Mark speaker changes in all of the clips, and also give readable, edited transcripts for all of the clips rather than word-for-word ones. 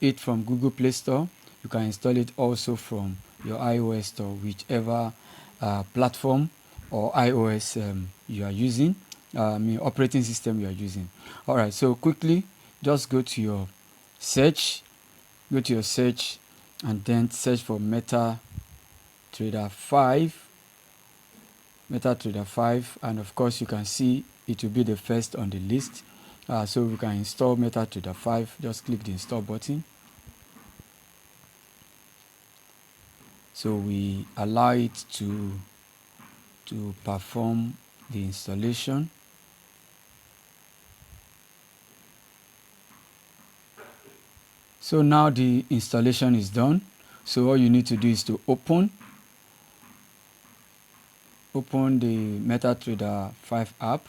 Speaker 1: it from Google Play Store. You can install it also from your iOS store, whichever platform or iOS you are using, operating system you are using. All right, so quickly, just go to your search, and then search for MetaTrader 5, and of course you can see it will be the first on the list. So we can install MetaTrader 5. Just click the install button. So we allow it to perform the installation. So now the installation is done. So all you need to do is to open the MetaTrader 5 app,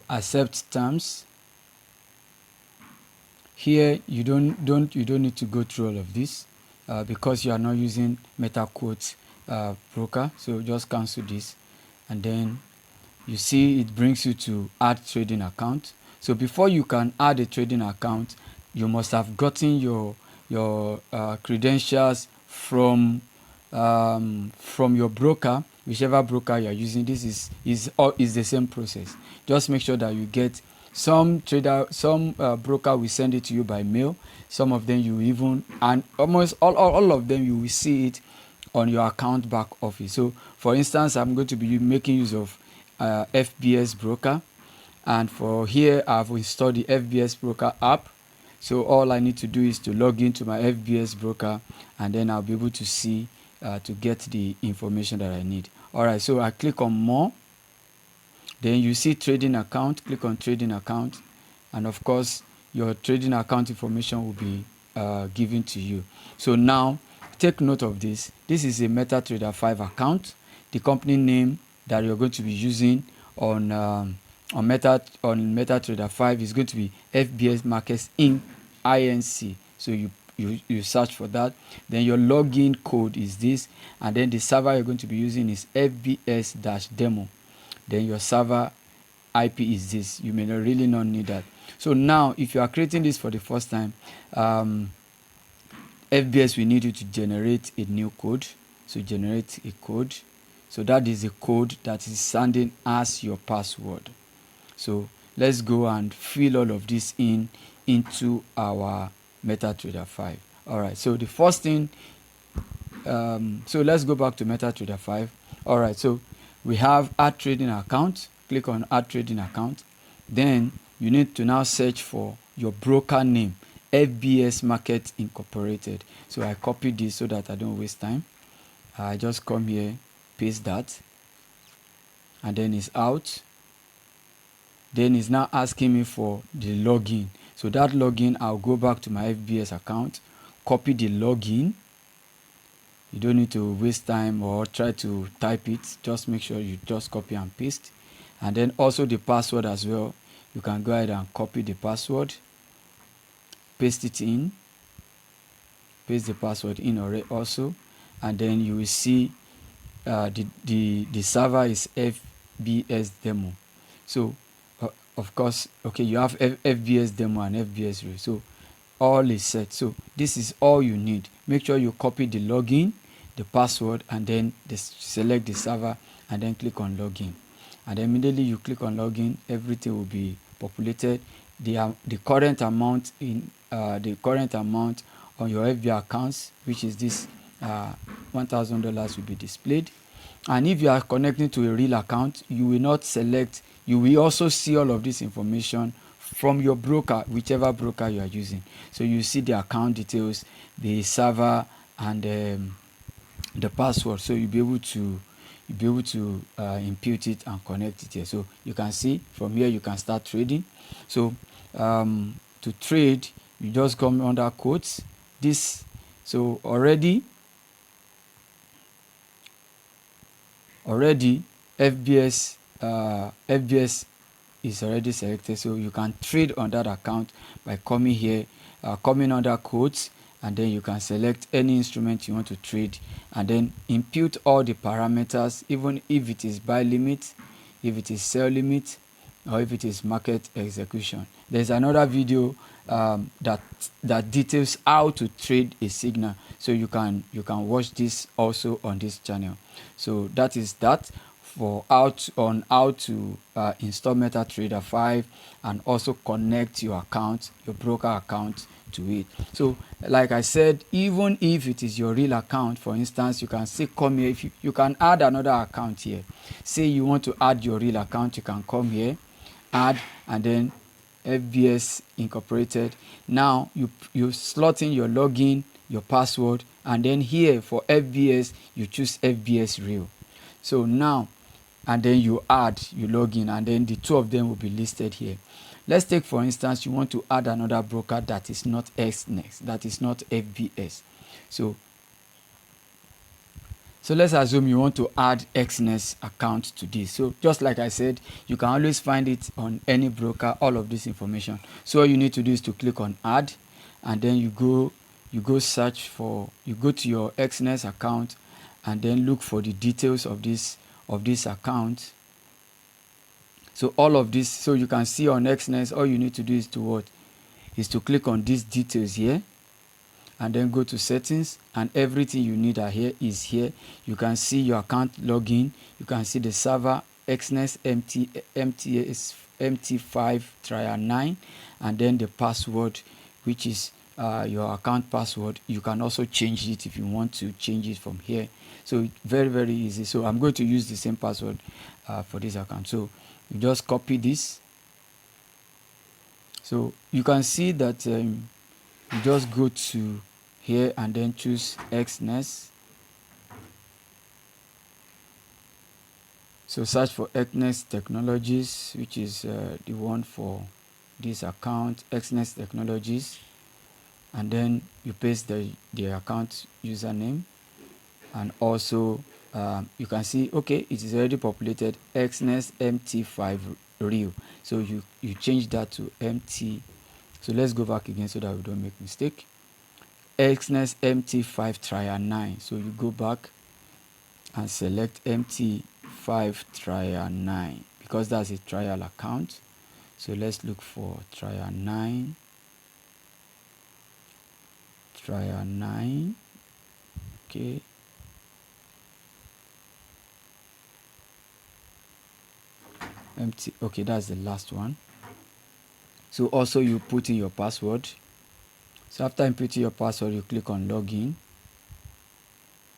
Speaker 1: accept terms. Here you don't need to go through all of this because you are not using MetaQuote broker. So just cancel this, and then you see it brings you to add trading account. So before you can add a trading account, you must have gotten your credentials from your broker, whichever broker you are using. This is the same process. Just make sure that you get some broker will send it to you by mail. Some of them you even, and almost all of them you will see it on your account back office. So for instance, I'm going to be making use of FBS broker, and for here I've installed the FBS broker app. So all I need to do is to log into my FBS broker, and then I'll be able to see to get the information that I need. All right, so I click on more. Then you see trading account. Click on trading account, and of course your trading account information will be given to you. So now take note of this. This is a MetaTrader 5 account. The company name that you're going to be using on MetaTrader 5 is going to be FBS Markets Inc. So you search for that. Then your login code is this, and then the server you're going to be using is FBS-demo. Then your server IP is this. You may not really not need that. So now if you are creating this for the first time, FBS will need you to generate a new code. So generate a code. So that is a code that is standing as your password. So let's go and fill all of this into our MetaTrader 5. All right, so the first thing, so let's go back to MetaTrader 5. All right, so we have add trading account. Click on add trading account. Then you need to now search for your broker name, FBS Market Incorporated. So I copy this so that I don't waste time. I just come here, paste that, and then it's out. Then it's now asking me for the login. So that login, I'll go back to my FBS account, copy the login. You don't need to waste time or try to type it. Just make sure you just copy and paste. And then also the password as well. You can go ahead and copy the password, paste it in, paste the password in already also, and then you will see the server is FBS demo. So of course, okay, you have FBS demo and FBS real. So all is set. So this is all you need. Make sure you copy the login, the password, and then select the server, and then click on login. And immediately you click on login, everything will be populated. The current amount on your FB accounts, which is this $1,000, will be displayed. And if you are connecting to a real account, you will not select. You will also see all of this information from your broker, whichever broker you are using. So you see the account details, the server, and the password. So you'll be able to impute it and connect it here. So you can see from here you can start trading. So to trade, you just come under quotes. This, so already FBS is already selected, so you can trade on that account by coming here, coming under quotes, and then you can select any instrument you want to trade, and then impute all the parameters, even if it is buy limit, if it is sell limit, or if it is market execution. There's another video that details how to trade a signal. So you can watch this also on this channel. So that is that for how to install MetaTrader 5 and also connect your account, your broker account to it. So like I said, even if it is your real account, for instance, you can still come here. If you can add another account here. Say you want to add your real account, you can come here, add, and then FBS Incorporated. Now you slot in your login, your password, and then here for FBS you choose FBS Real. So now, and then you log in, and then the two of them will be listed here. Let's take for instance you want to add another broker that is not XNext, that is not FBS. So let's assume you want to add XNext account to this. So just like I said, you can always find it on any broker, all of this information. So all you need to do is to click on add, and then you go search for, you go to your XNext account and then look for the details of this account. So all of this, so you can see on XNext, all you need to do is to what? Is to click on these details here, and then go to settings, and everything you need is here. You can see your account login, you can see the server XNext MT5 trial 9, and then the password, which is your account password. You can also change it if you want to change it from here. So very, very easy. So I'm going to use the same password for this account. So you just copy this. So you can see that you just go to here and then choose XNext. So search for XNext Technologies, which is the one for this account, XNext Technologies, and then you paste the account username, and also you can see, okay, it is already populated, XNext MT5 Real. So you change that to MT. So let's go back again so that we don't make mistake. XNext MT5 trial 9. So you go back and select MT5 trial 9 because that's a trial account. So let's look for trial 9. Trial 9. Okay. Okay, that's the last one. So also you put in your password. So after inputting your password, you click on login,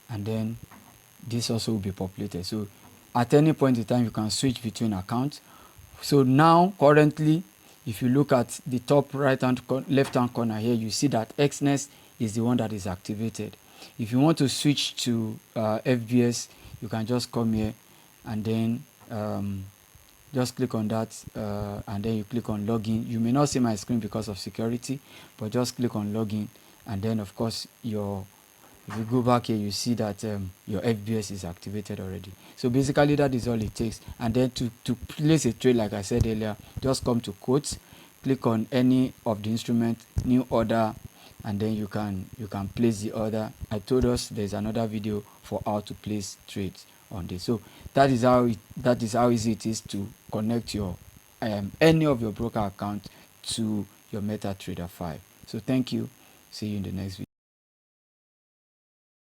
Speaker 1: and then this also will be populated. So at any point in time, you can switch between accounts. So now currently, if you look at the top left hand corner here, you see that XNext is the one that is activated. If you want to switch to FBS, you can just come here and then just click on that, and then you click on login. You may not see my screen because of security, but just click on login, and then of course if you go back here, you see that your FBS is activated already. So basically that is all it takes. And then to place a trade, like I said earlier, just come to quotes, click on any of the instrument, new order, and then you can place the order. I told us there's another video for how to place trades on this. So that is how easy it is to connect your any of your broker account to your MetaTrader 5. So thank you. See you in the next video.